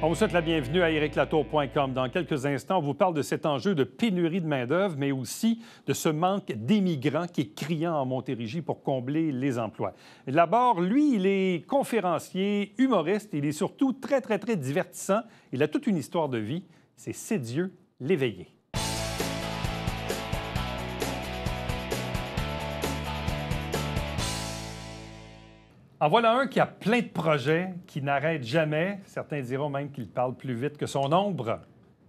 On vous souhaite la bienvenue à ericlatour.com. Dans quelques instants, on vous parle de cet enjeu de pénurie de main-d'œuvre, mais aussi de ce manque d'immigrants qui est criant en Montérégie pour combler les emplois. D'abord, lui, il est conférencier, humoriste, il est surtout très divertissant. Il a toute une histoire de vie. C'est Sédieu Léveillé. En voilà un qui a plein de projets, qui n'arrête jamais. Certains diront même qu'il parle plus vite que son ombre.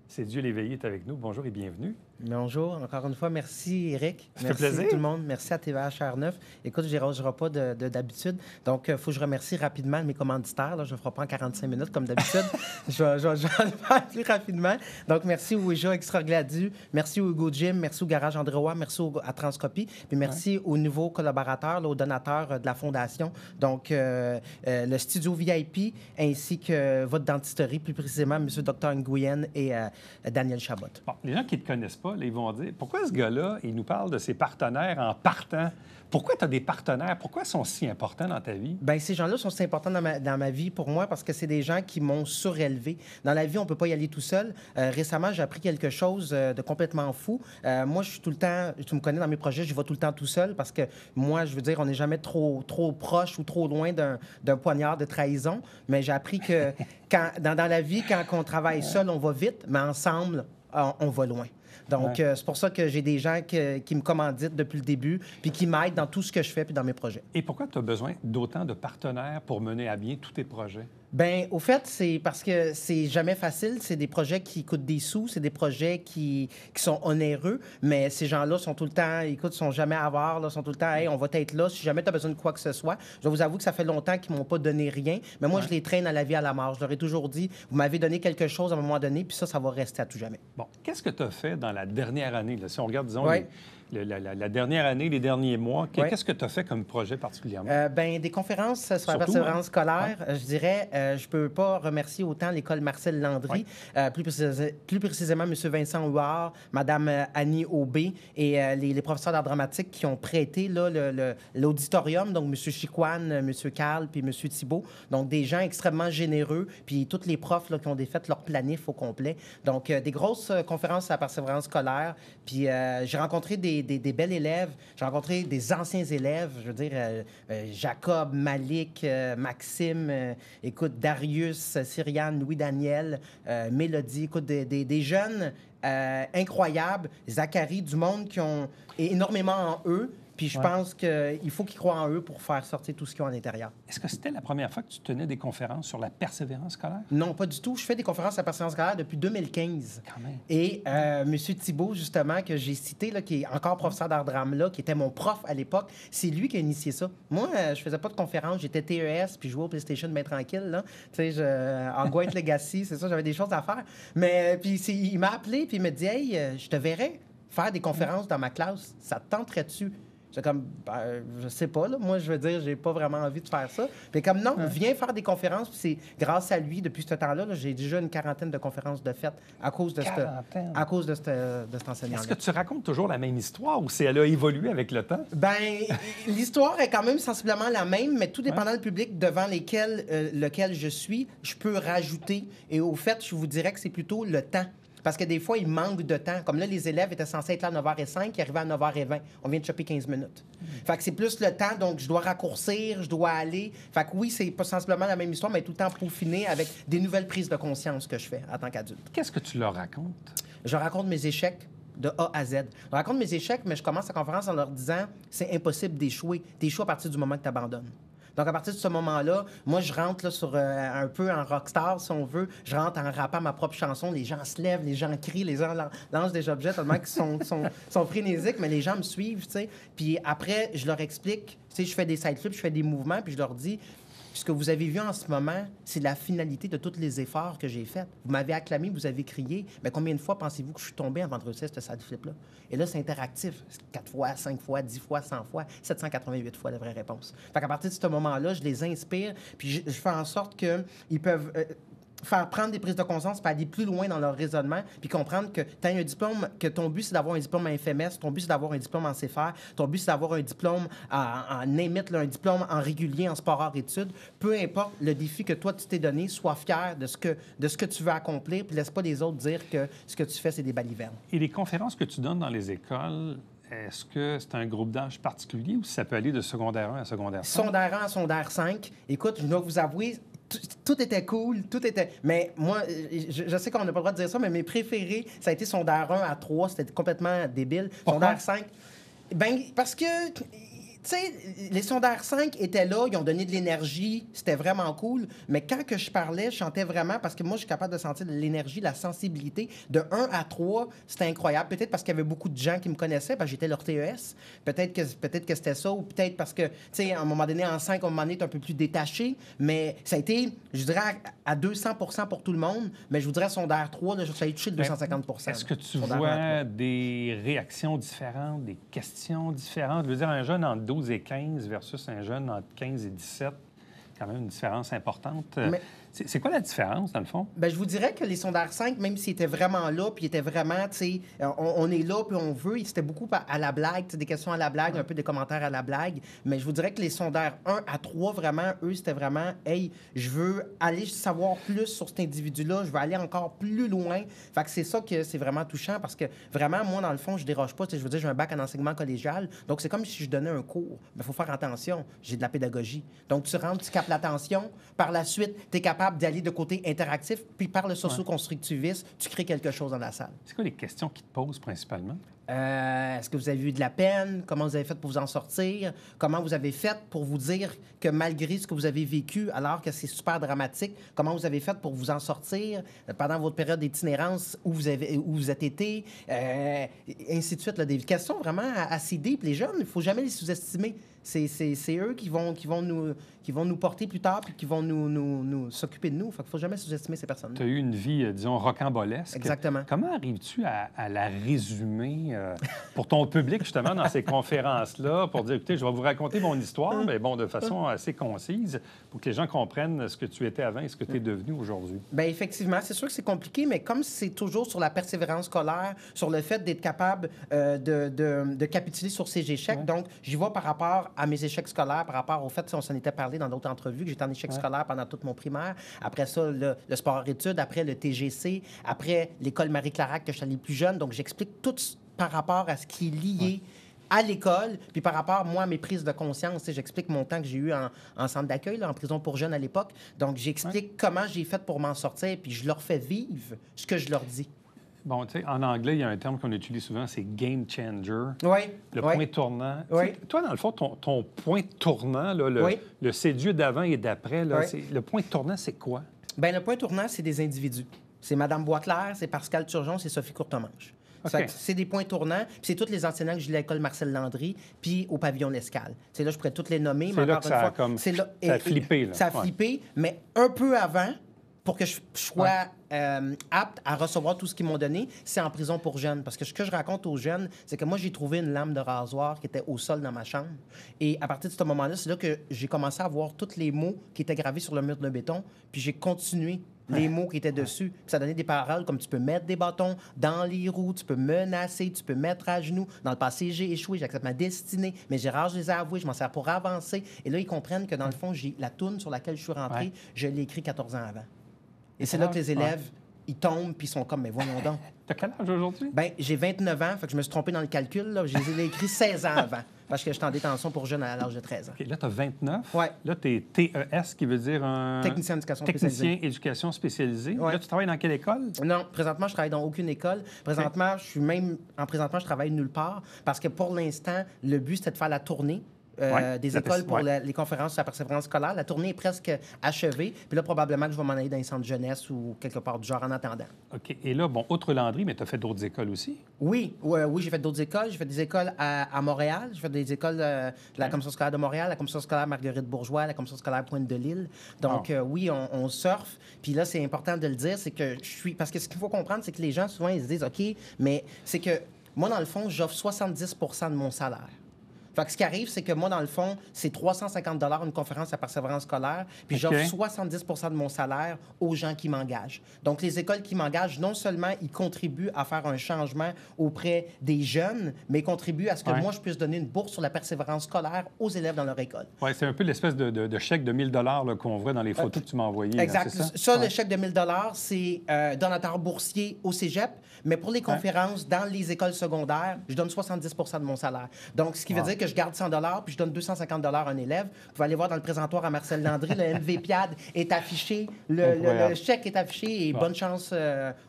Sédieu Léveillé est avec nous. Bonjour et bienvenue. Bonjour. Encore une fois, merci, Éric. Ça fait merci plaisir. tout le monde. Merci à TVA HR9. Écoute, je ne dérangerai pas d'habitude. Donc, il faut que je remercie rapidement mes commanditaires. Là. Je ne le ferai pas en 45 minutes comme d'habitude. je vais le faire plus rapidement. Donc, merci au Ouija Extra Gladu. Merci au Hugo Gym. Merci au Garage André Roy. Merci à Transcopie. Puis merci aux nouveaux collaborateurs, là, aux donateurs de la Fondation. Donc, le Studio VIP ainsi que votre dentisterie, plus précisément M. Dr. Nguyen et Daniel Chabot. Bon, les gens qui ne te connaissent pas, là, ils vont dire, pourquoi ce gars-là, il nous parle de ses partenaires en partant? Pourquoi tu as des partenaires? Pourquoi ils sont si importants dans ta vie? Bien, ces gens-là sont si importants dans ma vie pour moi parce que c'est des gens qui m'ont surélevé. Dans la vie, on ne peut pas y aller tout seul. Récemment, j'ai appris quelque chose de complètement fou. Moi, je suis tout le temps, tu me connais dans mes projets, je vais tout le temps tout seul parce que moi, je veux dire, on n'est jamais trop proche ou trop loin d'un poignard de trahison. Mais j'ai appris que dans la vie, quand on travaille seul, on va vite, mais ensemble, on va loin. Donc, c'est pour ça que j'ai des gens qui me commanditent depuis le début puis qui m'aident dans tout ce que je fais puis dans mes projets. Et pourquoi tu as besoin d'autant de partenaires pour mener à bien tous tes projets? Bien, au fait, c'est parce que c'est jamais facile. C'est des projets qui coûtent des sous, c'est des projets qui sont onéreux, mais ces gens-là sont tout le temps, écoute, sont jamais avares, là, sont tout le temps, hey, on va être là si jamais tu as besoin de quoi que ce soit. Je dois vous avouer que ça fait longtemps qu'ils m'ont pas donné rien, mais moi, je les traîne à la vie à la marge. Je leur ai toujours dit, vous m'avez donné quelque chose à un moment donné, puis ça va rester à tout jamais. Bon, qu'est-ce que tu as fait dans la dernière année? Là? Si on regarde, disons, Oui. la dernière année, les derniers mois, qu'est-ce que tu as fait comme projet particulièrement? Bien, des conférences sur la Surtout, persévérance scolaire. Je dirais, je peux pas remercier autant l'école Marcel Landry, plus précisément M. Vincent Huard, Mme Annie Aubé et les professeurs d'art dramatique qui ont prêté l'auditorium, donc M. Chicoine, M. Carl puis M. Thibault. Donc, des gens extrêmement généreux, puis tous les profs là, qui ont défait leur planif au complet. Donc, des grosses conférences sur la persévérance scolaire. Puis, j'ai rencontré des belles élèves. J'ai rencontré des anciens élèves, je veux dire, Jacob, Malik, Maxime, écoute, Darius, Cyriane, Louis-Daniel, Mélodie, écoute, des jeunes incroyables, Zachary, du monde qui ont énormément en eux. Puis je pense qu'il faut qu'ils croient en eux pour faire sortir tout ce qu'ils ont à l'intérieur. Est-ce que c'était la première fois que tu tenais des conférences sur la persévérance scolaire? Non, pas du tout. Je fais des conférences à la persévérance scolaire depuis 2015. Quand même. Et M. Thibault, justement, que j'ai cité, là, qui est encore professeur d'art drame, là, qui était mon prof à l'époque, c'est lui qui a initié ça. Moi, je faisais pas de conférences. J'étais TES, puis je jouais au PlayStation bien tranquille. Là. Tu sais, en Gwent Legacy, c'est ça, j'avais des choses à faire. Mais puis il m'a appelé, puis il me dit « Hey, je te verrais faire des conférences dans ma classe. Ça te tenterait-tu? » J'étais comme, je sais pas, là. Moi, je veux dire, j'ai pas vraiment envie de faire ça. Puis comme, non, viens faire des conférences. Puis c'est grâce à lui, depuis ce temps-là, j'ai déjà une quarantaine de conférences de fête à cause de cet enseignant-là. Est-ce que tu racontes toujours la même histoire ou si elle a évolué avec le temps? Ben, l'histoire est quand même sensiblement la même, mais tout dépendant du public devant lequel je suis, je peux rajouter. Et au fait, je vous dirais que c'est plutôt le temps. Parce que des fois, il manque de temps. Comme là, les élèves étaient censés être là à 9h05, ils arrivaient à 9h20. On vient de choper 15 minutes. Fait que c'est plus le temps, donc je dois raccourcir, je dois aller. Fait que oui, c'est pas sensiblement la même histoire, mais tout le temps peaufiné avec des nouvelles prises de conscience que je fais en tant qu'adulte. Qu'est-ce que tu leur racontes? Je raconte mes échecs de A à Z. Je raconte mes échecs, mais je commence la conférence en leur disant c'est impossible d'échouer. T'échoues à partir du moment que tu abandonnes. Donc, à partir de ce moment-là, moi, je rentre là, sur un peu en rockstar, si on veut. Je rentre en rappant ma propre chanson. Les gens se lèvent, les gens crient, les gens lancent des objets tellement qu'ils sont frénésiques, mais les gens me suivent, tu sais. Puis après, je leur explique, tu sais, je fais des side flips, je fais des mouvements, puis je leur dis... Ce que vous avez vu en ce moment, c'est la finalité de tous les efforts que j'ai faits. Vous m'avez acclamé, vous avez crié. Mais combien de fois pensez-vous que je suis tombé avant de réussir ce side flip-là? Et là, c'est interactif. 4 fois, 5 fois, 10 fois, 100 fois, 788 fois la vraie réponse. Fait qu'à partir de ce moment-là, je les inspire, puis je fais en sorte qu'ils peuvent... faire prendre des prises de conscience, puis aller plus loin dans leur raisonnement, puis comprendre que tu as un diplôme, que ton but, c'est d'avoir un diplôme en FMS, ton but, c'est d'avoir un diplôme en CFR, ton but, c'est d'avoir un diplôme en name it, là, un diplôme en régulier, en sport hors études. Peu importe le défi que toi, tu t'es donné, sois fier de ce que tu veux accomplir, puis laisse pas les autres dire que ce que tu fais, c'est des balivernes. Et les conférences que tu donnes dans les écoles, est-ce que c'est un groupe d'âge particulier ou ça peut aller de secondaire 1 à secondaire 5? Secondaire 1 à secondaire 5. Écoute, je dois vous avouer, tout était cool, tout était... Mais moi, je sais qu'on n'a pas le droit de dire ça, mais mes préférés, ça a été secondaire 1 à 3. C'était complètement débile. Secondaire 5, ben parce que... Tu sais, les secondaires 5 étaient là, ils ont donné de l'énergie, c'était vraiment cool. Mais quand que je parlais, je chantais vraiment parce que moi, je suis capable de sentir de l'énergie, la sensibilité. De 1 à 3, c'était incroyable. Peut-être parce qu'il y avait beaucoup de gens qui me connaissaient, parce que j'étais leur TES. Peut-être que c'était ça, ou peut-être parce que, tu sais, à un moment donné, en 5, à un moment donné, t'es un peu plus détaché. Mais ça a été, je dirais, à 200 pour tout le monde. Mais je vous dirais, secondaire 3, là, ça a touché le 250 Est-ce que tu vois des réactions différentes, des questions différentes? Je veux dire, un jeune entre 12 et 15 versus un jeune entre 15 et 17, quand même une différence importante. Mais... C'est quoi la différence, dans le fond? Bien, je vous dirais que les secondaires 5, même s'ils étaient vraiment là, puis ils étaient vraiment, tu sais, on est là, puis on veut, c'était beaucoup à la blague, des questions à la blague, un peu des commentaires à la blague. Mais je vous dirais que les secondaires 1 à 3, vraiment, eux, c'était vraiment, hey, je veux aller savoir plus sur cet individu-là, je veux aller encore plus loin. Fait que c'est ça que c'est vraiment touchant, parce que vraiment, moi, dans le fond, je déroge pas. Je veux dire, j'ai un bac en enseignement collégial, donc c'est comme si je donnais un cours. Mais il faut faire attention, j'ai de la pédagogie. Donc, tu rentres, tu captes l'attention, par la suite, tu es capable d'aller de côté interactif, puis par le socio-constructivisme, tu crées quelque chose dans la salle. C'est quoi les questions qu'ils te posent principalement? Est-ce que vous avez eu de la peine? Comment vous avez fait pour vous en sortir? Comment vous avez fait pour vous dire que malgré ce que vous avez vécu, alors que c'est super dramatique, comment vous avez fait pour vous en sortir pendant votre période d'itinérance où vous êtes été? Ainsi de suite. Là, des questions vraiment assez deep. Les jeunes, il ne faut jamais les sous-estimer. C'est eux qui vont nous porter plus tard puis qui vont nous s'occuper de nous. Fait qu'il ne faut jamais sous-estimer ces personnes. Tu as eu une vie, disons, rocambolesque. Exactement. Comment arrives-tu à la résumer pour ton public, justement, dans ces conférences-là, pour dire, écoutez, je vais vous raconter mon histoire, mais bon, de façon assez concise, pour que les gens comprennent ce que tu étais avant et ce que tu es devenu aujourd'hui? Bien, effectivement, c'est sûr que c'est compliqué, mais comme c'est toujours sur la persévérance scolaire, sur le fait d'être capable de capituler sur ses échecs, donc j'y vois par rapport à mes échecs scolaires, par rapport au fait, on s'en était parlé dans d'autres entrevues, que j'étais en échec scolaire pendant toute mon primaire. Après ça, le sport-études, après le TGC, après l'école Marie-Clarac, que je suis allé plus jeune. Donc, j'explique tout par rapport à ce qui est lié à l'école, puis par rapport, moi, à mes prises de conscience. J'explique mon temps que j'ai eu en centre d'accueil, en prison pour jeunes à l'époque. Donc, j'explique comment j'ai fait pour m'en sortir, puis je leur fais vivre ce que je leur dis. Bon, tu sais, en anglais, il y a un terme qu'on utilise souvent, c'est « game changer ». Oui. Le point tournant. Oui. Toi, dans le fond, ton point tournant, là, le c'est Dieu d'avant et d'après, le point tournant, c'est quoi? Bien, le point tournant, c'est des individus. C'est Mme Boisclair, c'est Pascal Turgeon, c'est Sophie Courtemanche. Okay. C'est des points tournants. Puis c'est tous les enseignants que j'ai eu à l'école Marcel Landry, puis au pavillon L'Escale. C'est là, je pourrais toutes les nommer. C'est là que ça a flippé. Là. Ça a flippé, mais un peu avant, pour que je sois apte à recevoir tout ce qu'ils m'ont donné, c'est en prison pour jeunes. Parce que ce que je raconte aux jeunes, c'est que moi, j'ai trouvé une lame de rasoir qui était au sol dans ma chambre. Et à partir de ce moment-là, c'est là que j'ai commencé à voir tous les mots qui étaient gravés sur le mur de béton, puis j'ai continué les mots qui étaient dessus. Puis ça donnait des paroles comme « tu peux mettre des bâtons dans les roues, tu peux menacer, tu peux mettre à genoux. Dans le passé, j'ai échoué, j'accepte ma destinée. Mais Gérard, je les ai avoués, je m'en sers pour avancer. » Et là, ils comprennent que dans le fond, j'ai la toune sur laquelle je suis rentré, je l'ai écrit 14 ans avant. Et c'est là que les élèves, ils tombent puis ils sont comme « mais voyons donc. » T'as quel âge aujourd'hui? Bien, j'ai 29 ans, fait que je me suis trompé dans le calcul. Là. Je les ai écrits 16 ans avant, parce que j'étais en détention pour jeunes à l'âge de 13 ans. OK, là, tu as 29. Oui. Là, tu es TES, qui veut dire un... Technicien éducation spécialisée. Ouais. Là, tu travailles dans quelle école? Non, présentement, je travaille dans aucune école. Présentement, je travaille nulle part, parce que pour l'instant, le but, c'était de faire la tournée. Des écoles pour les conférences sur la persévérance scolaire. La tournée est presque achevée. Puis là, probablement que je vais m'en aller dans les centres de jeunesse ou quelque part du genre en attendant. OK. Et là, bon, outre Landry, mais tu as fait d'autres écoles aussi? Oui, j'ai fait d'autres écoles. J'ai fait des écoles à Montréal. J'ai fait des écoles de la Commission scolaire de Montréal, la Commission scolaire Marguerite-Bourgeois, la Commission scolaire Pointe-de-l'Île. Donc, oui, on surfe. Puis là, c'est important de le dire, c'est que je suis... Parce que ce qu'il faut comprendre, c'est que les gens, souvent, ils se disent, OK, mais c'est que moi, dans le fond, j'offre 70 % de mon salaire. Fait que ce qui arrive, c'est que moi, dans le fond, c'est 350 $ une conférence à persévérance scolaire, puis j'offre 70 % de mon salaire aux gens qui m'engagent. Donc, les écoles qui m'engagent, non seulement ils contribuent à faire un changement auprès des jeunes, mais ils contribuent à ce que moi, je puisse donner une bourse sur la persévérance scolaire aux élèves dans leur école. Oui, c'est un peu l'espèce de chèque de 1 000 $ qu'on voit dans les photos que tu m'as envoyées. Exact. Là, ça, le chèque de 1 000 $, c'est donateur boursier au cégep, mais pour les conférences dans les écoles secondaires, je donne 70 % de mon salaire. Donc, ce qui veut dire que je garde 100 $ puis je donne 250 $ à un élève. Vous pouvez aller voir dans le présentoir à Marcel Landry, le MVPIAD est affiché, le chèque est affiché et bonne chance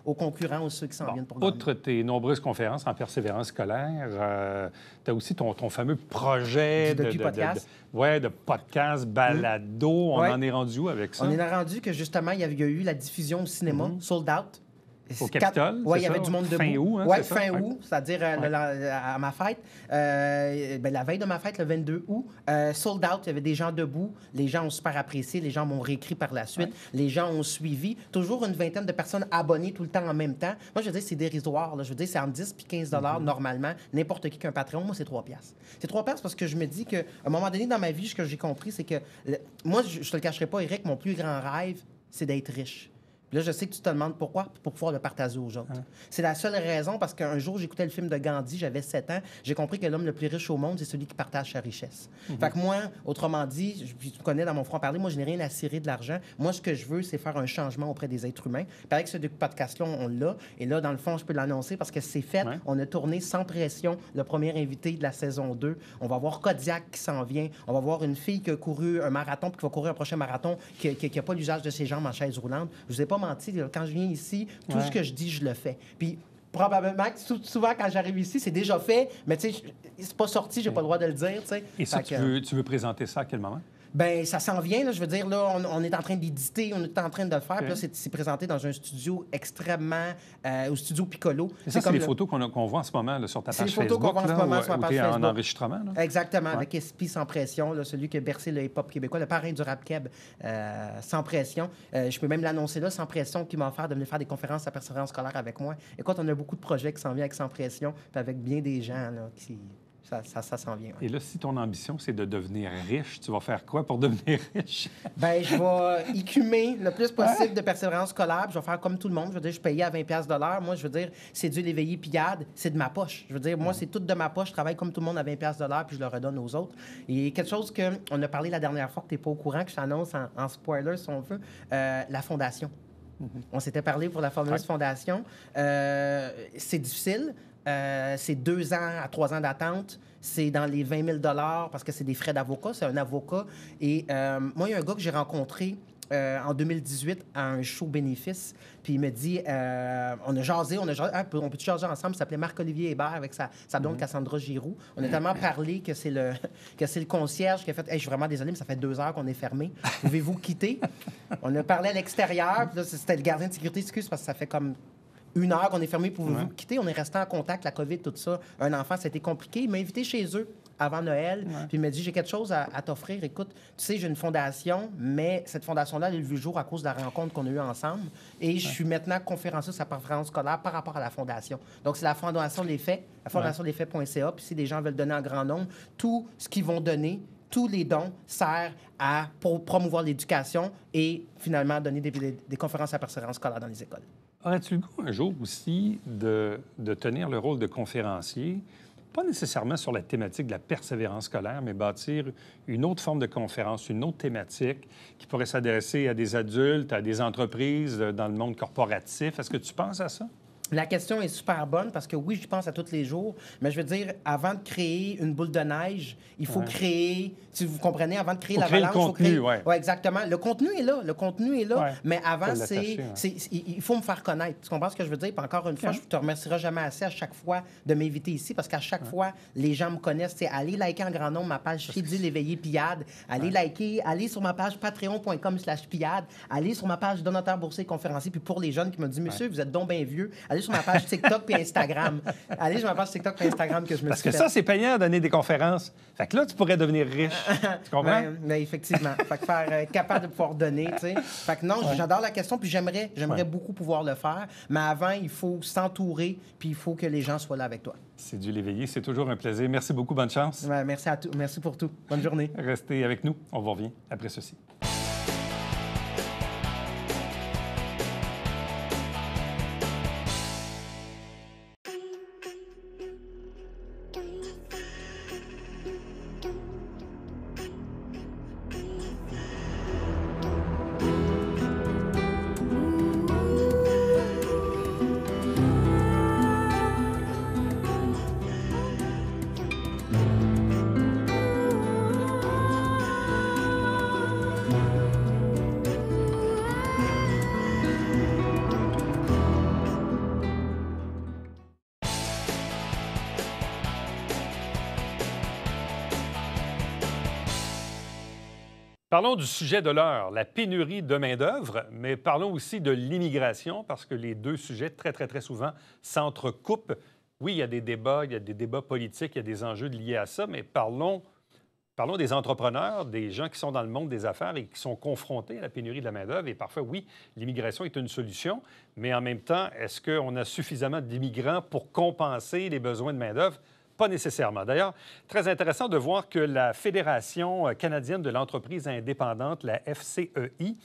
aux concurrents, aux ceux qui s'en viennent pour gagner. Outre tes nombreuses conférences en persévérance scolaire, tu as aussi ton fameux projet de podcast, balado. On en est rendu où avec ça? On est rendu que, justement, il y a eu la diffusion au cinéma, Sold Out. Au Capitole, oui, il y avait du monde debout. Fin août, hein, oui, fin août, c'est-à-dire à ma fête. La veille de ma fête, le 22 août, sold out, il y avait des gens debout. Les gens ont super apprécié, les gens m'ont réécrit par la suite. Les gens ont suivi. Toujours une vingtaine de personnes abonnées tout le temps en même temps. Moi, je veux dire, c'est dérisoire. Là. Je veux dire, c'est entre 10 et 15 $ normalement. N'importe qui qu'un Patreon, moi, c'est 3 $. C'est 3 $ parce que je me dis qu'à un moment donné dans ma vie, ce que j'ai compris, c'est que moi, je te le cacherai pas, Éric, mon plus grand rêve, c'est d'être riche. Là, je sais que tu te demandes pourquoi, pour pouvoir le partager aux autres. C'est la seule raison, parce qu'un jour, j'écoutais le film de Gandhi, j'avais 7 ans, j'ai compris que l'homme le plus riche au monde, c'est celui qui partage sa richesse. Fait que moi, autrement dit, tu me connais dans mon franc-parler, moi, je n'ai rien à cirer de l'argent. Moi, ce que je veux, c'est faire un changement auprès des êtres humains. Puis avec ce podcast-là, on l'a. Et là, dans le fond, je peux l'annoncer parce que c'est fait. On a tourné sans pression le premier invité de la saison 2. On va voir Kodiak qui s'en vient. On va voir une fille qui a couru un marathon puis qui va courir un prochain marathon, qui n'a pas l'usage de ses jambes en chaise roulante. Je vous ai pas menti, quand je viens ici, tout ce que je dis, je le fais. Puis probablement que souvent, quand j'arrive ici, c'est déjà fait, mais tu sais, c'est pas sorti, j'ai pas le droit de le dire, tu sais. Et ça, tu veux présenter ça à quel moment? Bien, ça s'en vient, là. Je veux dire, là, on est en train d'éditer, on est en train de le faire. Puis là, c'est présenté dans un studio extrêmement... au studio Piccolo. C'est comme les photos qu'on voit en ce moment là, sur ta page Facebook. C'est les photos qu'on voit en ce moment sur ma page Facebook. En enregistrement. Là. Exactement, avec Esprit sans pression, là, celui qui a bercé le hip-hop québécois, le parrain du rap keb, sans pression. Je peux même l'annoncer là, sans pression, qui m'a offert de venir faire des conférences à persévérance scolaire avec moi. Écoute, on a beaucoup de projets qui s'en viennent avec sans pression, puis avec bien des gens là, qui... Ça s'en vient. Et là, si ton ambition, c'est de devenir riche, tu vas faire quoi pour devenir riche? Bien, je vais écumer le plus possible de persévérance scolaire. Je vais faire comme tout le monde. Je veux dire, je payais à 20 $ de l'heure. Moi, je veux dire, c'est dû l'éveiller pillade, c'est de ma poche. Je veux dire, moi, c'est tout de ma poche. Je travaille comme tout le monde à 20 $ de l'heure, puis je le redonne aux autres. Et quelque chose qu'on a parlé la dernière fois, que tu n'es pas au courant, que je t'annonce en spoiler, si on veut, la fondation. On s'était parlé pour la fameuse fondation. C'est difficile. C'est 2 ans à 3 ans d'attente. C'est dans les 20 000 $ parce que c'est des frais d'avocat. C'est un avocat. Et moi, il y a un gars que j'ai rencontré en 2018 à un show bénéfice. Puis il me dit, on a jasé, on peut jaser ensemble. Il s'appelait Marc-Olivier Hébert avec sa blonde Cassandra Giroux. On a tellement parlé que c'est le concierge qui a fait, hey, je suis vraiment désolé, mais ça fait 2 heures qu'on est fermé. Pouvez-vous quitter? On a parlé à l'extérieur. Puis là, c'était le gardien de sécurité, excuse, parce que ça fait comme 1 heure qu'on est fermé, pouvez-vous quitter? On est resté en contact, la COVID, tout ça. Un enfant, c'était compliqué. Il m'a invité chez eux avant Noël. Puis il m'a dit, j'ai quelque chose à t'offrir. Écoute, tu sais, j'ai une fondation, mais cette fondation-là, elle est vu le jour à cause de la rencontre qu'on a eue ensemble. Et je suis maintenant conférencier sur la persévérance scolaire par rapport à la fondation. Donc, c'est la Fondation Les Faits, la fondationlefaits.ca. Puis si des gens veulent donner en grand nombre, tout ce qu'ils vont donner, tous les dons servent pour promouvoir l'éducation et finalement donner des conférences à persévérance scolaire dans les écoles. Aurais-tu le goût un jour aussi de tenir le rôle de conférencier, pas nécessairement sur la thématique de la persévérance scolaire, mais bâtir une autre forme de conférence, une autre thématique qui pourrait s'adresser à des adultes, à des entreprises dans le monde corporatif? Est-ce que tu penses à ça? La question est super bonne parce que oui, je pense à tous les jours, mais je veux dire, avant de créer une boule de neige, il faut créer, si vous comprenez, avant de créer l'avalanche, il faut créer... Oui, exactement. Le contenu est là, mais avant, il faut me faire connaître. Tu comprends ce que je veux dire? Puis encore une fois, je ne te remercierai jamais assez à chaque fois de m'inviter ici parce qu'à chaque fois, les gens me connaissent. C'est allez liker en grand nombre ma page Chédil l'éveillé Pillade, allez liker, allez sur ma page patreon.com/Pillade, allez sur ma page donateur boursier conférencier, puis pour les jeunes qui me disent, monsieur, vous êtes donc bien vieux, allez Allez sur ma page TikTok et Instagram. Allez sur ma page TikTok et Instagram que je me Parce suis que fait. ça, c'est payant à donner des conférences. Fait que là, tu pourrais devenir riche. Tu comprends? Ouais, effectivement. Fait que être capable de pouvoir donner, tu sais. Fait que non, j'adore la question, puis j'aimerais beaucoup pouvoir le faire. Mais avant, il faut s'entourer, puis il faut que les gens soient là avec toi. C'est Dieu l'éveiller. C'est toujours un plaisir. Merci beaucoup. Bonne chance. Ouais, merci à tous. Merci pour tout. Bonne journée. Restez avec nous. On vous revient après ceci. Parlons du sujet de l'heure, la pénurie de main-d'œuvre, mais parlons aussi de l'immigration, parce que les deux sujets, très, très, très souvent, s'entrecoupent. Oui, il y a des débats politiques, il y a des enjeux liés à ça, mais parlons des entrepreneurs, des gens qui sont dans le monde des affaires et qui sont confrontés à la pénurie de la main-d'œuvre. Et parfois, oui, l'immigration est une solution, mais en même temps, est-ce qu'on a suffisamment d'immigrants pour compenser les besoins de main-d'œuvre? Pas nécessairement. D'ailleurs, très intéressant de voir que la Fédération canadienne de l'entreprise indépendante, la FCEI,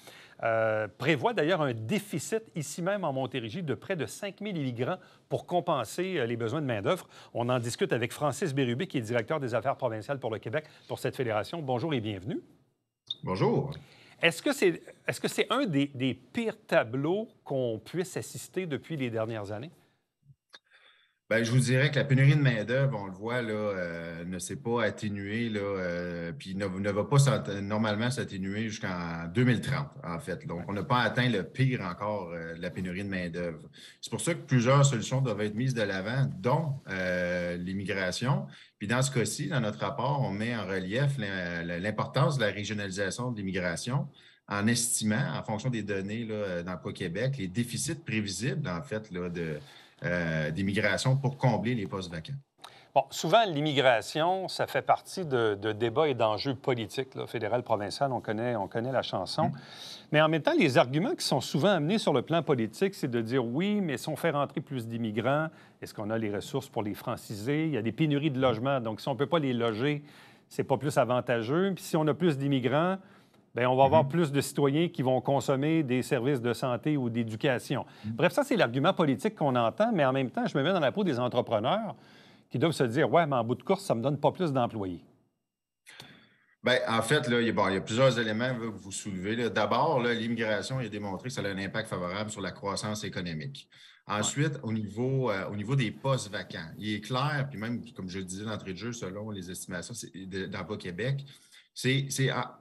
prévoit d'ailleurs un déficit ici même en Montérégie de près de 5 000 immigrants pour compenser les besoins de main-d'œuvre. On en discute avec Francis Bérubé, qui est directeur des affaires provinciales pour le Québec pour cette fédération. Bonjour et bienvenue. Bonjour. Est-ce que c'est un des pires tableaux qu'on puisse assister depuis les dernières années? Bien, je vous dirais que la pénurie de main-d'œuvre, on le voit, là, ne s'est pas atténuée, là, puis ne va pas normalement s'atténuer jusqu'en 2030, en fait. Donc, on n'a pas atteint le pire encore de la pénurie de main-d'œuvre. C'est pour ça que plusieurs solutions doivent être mises de l'avant, dont l'immigration. Puis dans ce cas-ci, dans notre rapport, on met en relief l'importance de la régionalisation de l'immigration en estimant, en fonction des données d'Emploi Québec, les déficits prévisibles, en fait, là, d'immigration pour combler les postes vacants. Bon, souvent, l'immigration, ça fait partie de débats et d'enjeux politiques, là, fédéral, provincial, on connaît la chanson. Mais en même temps, les arguments qui sont souvent amenés sur le plan politique, c'est de dire oui, mais si on fait rentrer plus d'immigrants, est-ce qu'on a les ressources pour les franciser? Il y a des pénuries de logements, donc si on ne peut pas les loger, c'est pas plus avantageux. Puis si on a plus d'immigrants, bien, on va avoir plus de citoyens qui vont consommer des services de santé ou d'éducation. Bref, ça, c'est l'argument politique qu'on entend, mais en même temps, je me mets dans la peau des entrepreneurs qui doivent se dire « Ouais, mais en bout de course, ça ne me donne pas plus d'employés. » Bien, en fait, là, il y a plusieurs éléments que vous soulevez. D'abord, l'immigration, il a démontré que ça a un impact favorable sur la croissance économique. Ensuite, au niveau des postes vacants, il est clair, puis même, comme je le disais d'entrée de jeu, selon les estimations d'Emploi Québec, c'est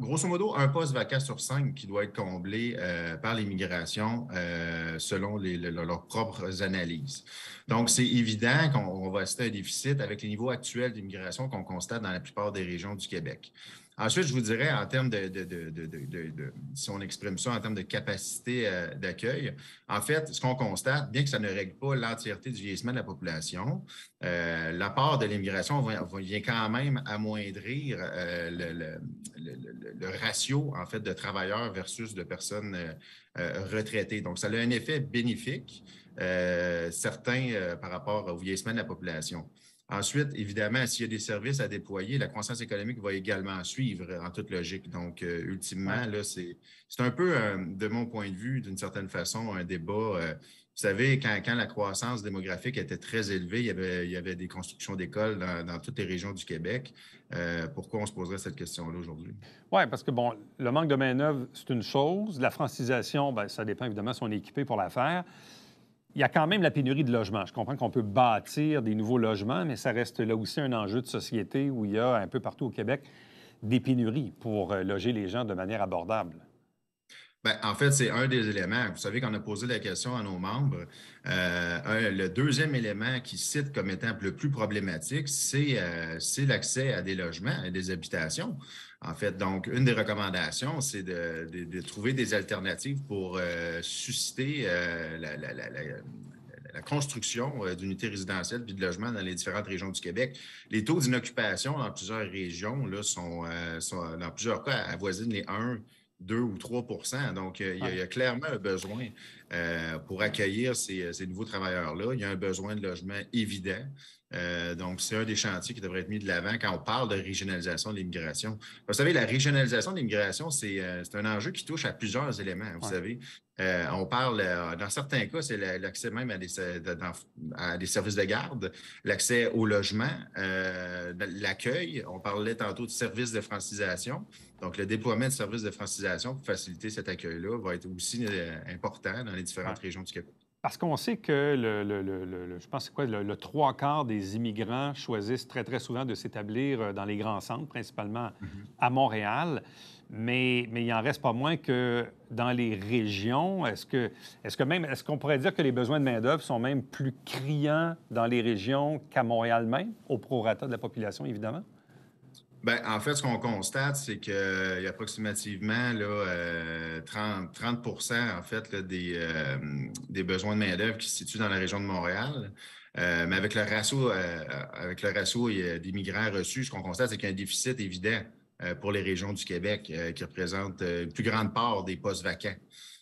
grosso modo un poste vacant sur 5 qui doit être comblé par l'immigration selon leurs propres analyses. Donc, c'est évident qu'on va rester un déficit avec les niveaux actuels d'immigration qu'on constate dans la plupart des régions du Québec. Ensuite, je vous dirais, en termes si on exprime ça en termes de capacité d'accueil, en fait, ce qu'on constate, bien que ça ne règle pas l'entièreté du vieillissement de la population, l'apport de l'immigration vient quand même amoindrir le ratio, en fait, de travailleurs versus de personnes retraitées. Donc, ça a un effet bénéfique, certain, par rapport au vieillissement de la population. Ensuite, évidemment, s'il y a des services à déployer, la croissance économique va également suivre en toute logique. Donc, ultimement, là, c'est un peu, de mon point de vue, d'une certaine façon, un débat. Vous savez, quand la croissance démographique était très élevée, il y avait des constructions d'écoles dans toutes les régions du Québec. Pourquoi on se poserait cette question-là aujourd'hui? Oui, parce que, bon, le manque de main-d'œuvre, c'est une chose. La francisation, bien, ça dépend évidemment si on est équipé pour la faire. Il y a quand même la pénurie de logements. Je comprends qu'on peut bâtir des nouveaux logements, mais ça reste là aussi un enjeu de société où il y a un peu partout au Québec des pénuries pour loger les gens de manière abordable. Bien, en fait, c'est un des éléments. Vous savez qu'on a posé la question à nos membres. Le deuxième élément qui cite comme étant le plus problématique, c'est l'accès à des logements, à des habitations. En fait, donc, une des recommandations, c'est de trouver des alternatives pour susciter la construction d'unités résidentielles puis de logements dans les différentes régions du Québec. Les taux d'inoccupation dans plusieurs régions là, sont dans plusieurs cas, avoisinent les 1, 2 ou 3 %. Donc, il y a clairement un besoin pour accueillir ces nouveaux travailleurs-là. Il y a un besoin de logement évident. Donc, c'est un des chantiers qui devrait être mis de l'avant quand on parle de régionalisation de l'immigration. Vous savez, la régionalisation de l'immigration, c'est un enjeu qui touche à plusieurs éléments. Vous savez, on parle, dans certains cas, c'est l'accès même à des services de garde, l'accès au logement, l'accueil. On parlait tantôt de services de francisation. Donc, le déploiement de services de francisation pour faciliter cet accueil-là va être aussi important dans les différentes régions du Québec. Parce qu'on sait que je pense que le trois quarts des immigrants choisissent très, très souvent de s'établir dans les grands centres, principalement à Montréal. Mais il n'en reste pas moins que dans les régions, est-ce qu'on pourrait dire que les besoins de main-d'œuvre sont même plus criants dans les régions qu'à Montréal même, au prorata de la population, évidemment? Bien, en fait, ce qu'on constate, c'est qu'il y a approximativement là, 30 en fait, là, des besoins de main-d'œuvre qui se situent dans la région de Montréal. Mais avec le ratio d'immigrants reçus, ce qu'on constate, c'est qu'il y a un déficit évident pour les régions du Québec qui représente une plus grande part des postes vacants.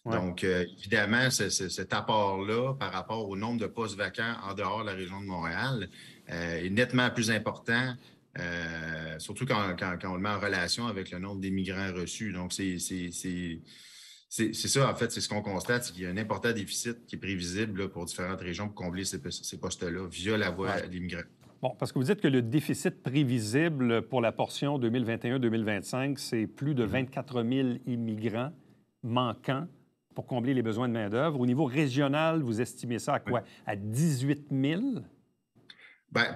Ouais. Donc, évidemment, cet apport-là, par rapport au nombre de postes vacants en dehors de la région de Montréal, est nettement plus important. Surtout quand on le met en relation avec le nombre d'immigrants reçus. Donc, c'est ça, en fait, c'est ce qu'on constate, c'est qu'il y a un important déficit qui est prévisible là, pour différentes régions pour combler ces postes-là via la voie de l'immigration. Bon, parce que vous dites que le déficit prévisible pour la portion 2021-2025, c'est plus de 24 000 immigrants manquants pour combler les besoins de main-d'œuvre. Au niveau régional, vous estimez ça à quoi? Oui. À 18 000? Bien,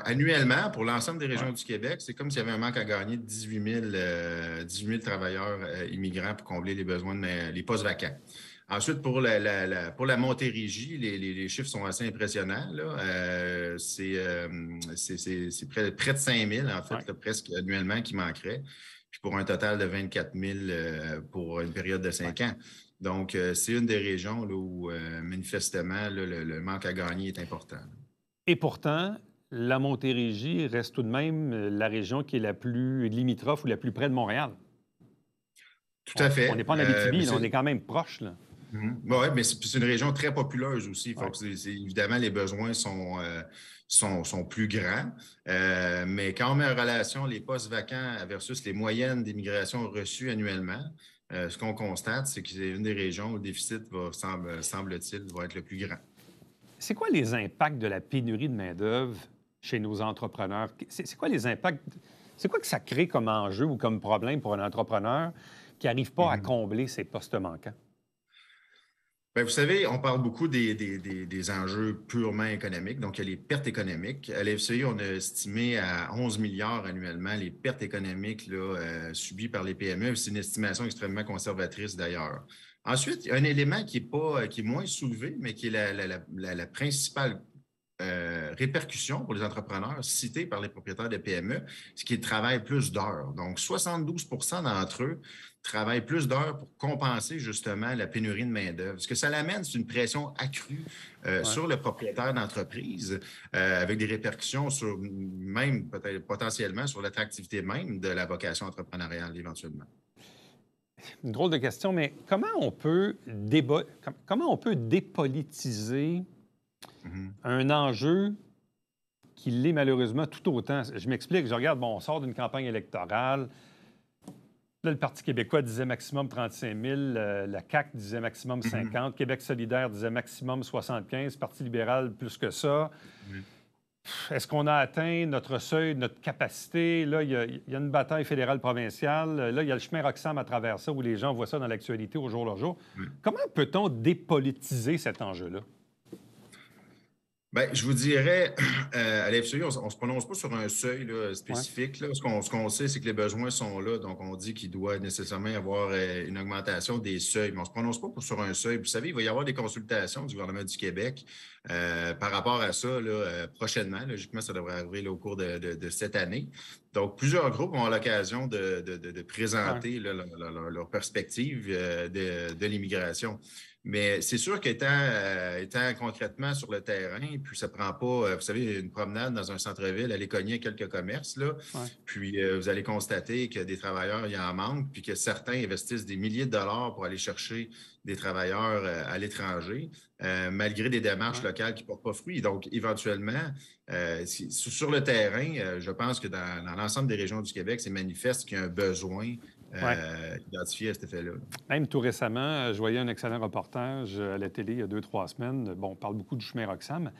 annuellement, pour l'ensemble des régions du Québec, c'est comme s'il y avait un manque à gagner de 18 000 travailleurs immigrants pour combler les besoins les postes vacants. Ensuite, pour la Montérégie, les chiffres sont assez impressionnants. C'est près de 5 000, en fait, là, presque annuellement, qui manqueraient. Puis pour un total de 24 000 pour une période de 5 ans. Donc, c'est une des régions là, où, manifestement, là, le manque à gagner est important. Et pourtant, la Montérégie reste tout de même la région qui est la plus limitrophe ou la plus près de Montréal. Tout à fait. On n'est pas en Abitibi, on est quand même proche. Oui, mais c'est une région très populeuse aussi. Évidemment, les besoins sont plus grands. Mais quand on met en relation les postes vacants versus les moyennes d'immigration reçues annuellement, ce qu'on constate, c'est que c'est une des régions où le déficit, semble-t-il, va être le plus grand. C'est quoi les impacts de la pénurie de main-d'œuvre chez nos entrepreneurs? C'est quoi les impacts? C'est quoi que ça crée comme enjeu ou comme problème pour un entrepreneur qui n'arrive pas à combler ses postes manquants? Bien, vous savez, on parle beaucoup des enjeux purement économiques, donc il y a les pertes économiques. À l'FCI, on a estimé à 11 milliards annuellement les pertes économiques là, subies par les PME. C'est une estimation extrêmement conservatrice d'ailleurs. Ensuite, il y a un élément qui est moins soulevé, mais qui est la principale répercussion pour les entrepreneurs cités par les propriétaires de PME, c'est qu'ils travaillent plus d'heures. Donc, 72 d'entre eux travaillent plus d'heures pour compenser justement la pénurie de main-d'œuvre. Ce que ça l'amène, c'est une pression accrue sur le propriétaire d'entreprise, avec des répercussions sur même, peut-être potentiellement, sur l'attractivité même de la vocation entrepreneuriale éventuellement. Une drôle de question, mais comment on peut dépolitiser un enjeu qui l'est malheureusement tout autant? Je m'explique, je regarde, on sort d'une campagne électorale. Là, le Parti québécois disait maximum 35 000, la CAQ disait maximum 50, Québec solidaire disait maximum 75, Parti libéral plus que ça. Est-ce qu'on a atteint notre seuil, notre capacité? Là, il y a une bataille fédérale-provinciale. Là, il y a le chemin Roxham à travers ça, où les gens voient ça dans l'actualité au jour le jour. Comment peut-on dépolitiser cet enjeu-là? Bien, je vous dirais, à l'FCI, on ne se prononce pas sur un seuil là, spécifique. Là. Ce qu'on sait, c'est que les besoins sont là. Donc, on dit qu'il doit nécessairement y avoir une augmentation des seuils. Mais on ne se prononce pas sur un seuil. Vous savez, il va y avoir des consultations du gouvernement du Québec par rapport à ça là, prochainement. Logiquement, ça devrait arriver là, au cours de cette année. Donc, plusieurs groupes ont l'occasion de présenter leur perspective de l'immigration. Mais c'est sûr qu'étant concrètement sur le terrain, puis ça ne prend pas, vous savez, une promenade dans un centre-ville, aller cogner quelques commerces, là, puis vous allez constater que des travailleurs, il y en manque, puis que certains investissent des milliers de dollars pour aller chercher des travailleurs à l'étranger, malgré des démarches locales qui ne portent pas fruit. Donc, éventuellement, sur le terrain, je pense que dans l'ensemble des régions du Québec, c'est manifeste qu'il y a un besoin identifié à cet effet-là. Même tout récemment, je voyais un excellent reportage à la télé il y a 2-3 semaines. Bon, on parle beaucoup du chemin Roxham,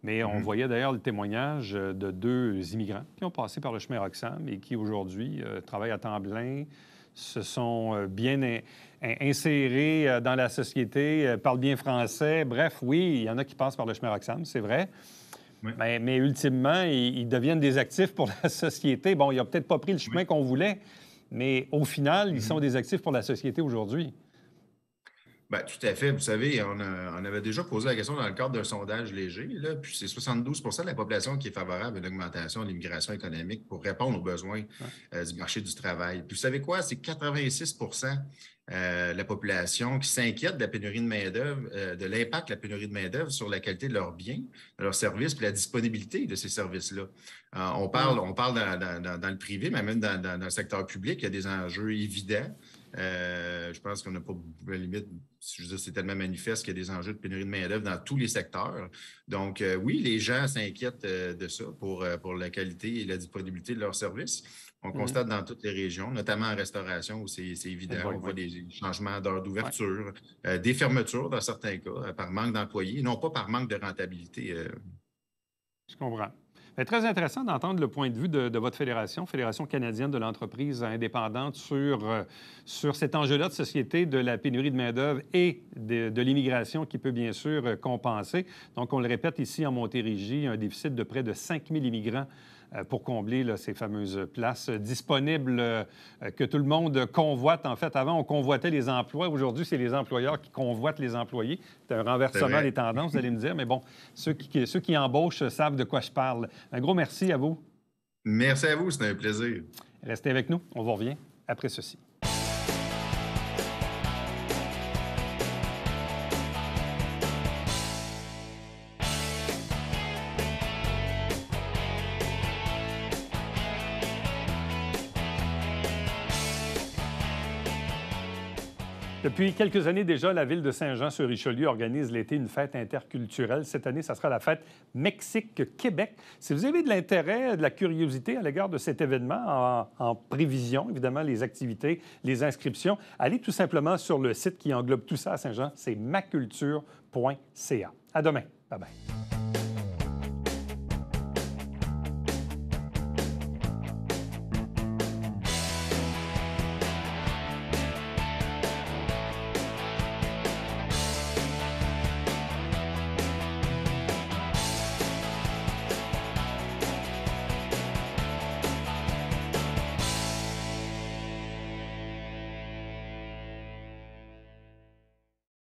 mais on voyait d'ailleurs le témoignage de 2 immigrants qui ont passé par le chemin Roxham et qui aujourd'hui travaillent à temps plein, se sont bien insérés dans la société, parlent bien français. Bref, oui, il y en a qui passent par le chemin Roxham, c'est vrai. Oui. Mais ultimement, ils deviennent des actifs pour la société. Bon, ils n'ont peut-être pas pris le chemin qu'on voulait, mais au final, ils sont des actifs pour la société aujourd'hui. Bien, tout à fait. Vous savez, on avait déjà posé la question dans le cadre d'un sondage léger, là, puis c'est 72 de la population qui est favorable à une augmentation de l'immigration économique pour répondre aux besoins du marché du travail. Puis vous savez quoi? C'est 86 de la population qui s'inquiète de la pénurie de main-d'œuvre, de l'impact de la pénurie de main-d'œuvre sur la qualité de leurs biens, de leurs services, puis la disponibilité de ces services-là. On parle dans le privé, mais même dans le secteur public, il y a des enjeux évidents. Je pense qu'on n'a pas à la limite, je veux dire, c'est tellement manifeste qu'il y a des enjeux de pénurie de main-d'œuvre dans tous les secteurs. Donc, oui, les gens s'inquiètent de ça pour la qualité et la disponibilité de leurs services. On constate dans toutes les régions, notamment en restauration, où c'est évident. On voit des changements d'heures d'ouverture, des fermetures dans certains cas, par manque d'employés, non pas par manque de rentabilité. Je comprends. Bien, très intéressant d'entendre le point de vue de votre fédération, Fédération canadienne de l'entreprise indépendante, sur cet enjeu-là de société, de la pénurie de main-d'œuvre et de l'immigration qui peut bien sûr compenser. Donc, on le répète ici en Montérégie, un déficit de près de 5 000 immigrants pour combler là, ces fameuses places disponibles que tout le monde convoite. En fait, avant, on convoitait les emplois. Aujourd'hui, c'est les employeurs qui convoitent les employés. C'est un renversement des tendances, vous allez me dire. Mais bon, ceux qui embauchent savent de quoi je parle. Un gros merci à vous. Merci à vous, c'était un plaisir. Restez avec nous. On vous revient après ceci. Depuis quelques années déjà, la ville de Saint-Jean-sur-Richelieu organise l'été une fête interculturelle. Cette année, ça sera la fête Mexique-Québec. Si vous avez de l'intérêt, de la curiosité à l'égard de cet événement, en prévision, évidemment, les activités, les inscriptions, allez tout simplement sur le site qui englobe tout ça à Saint-Jean, c'est maculture.ca. À demain. Bye-bye.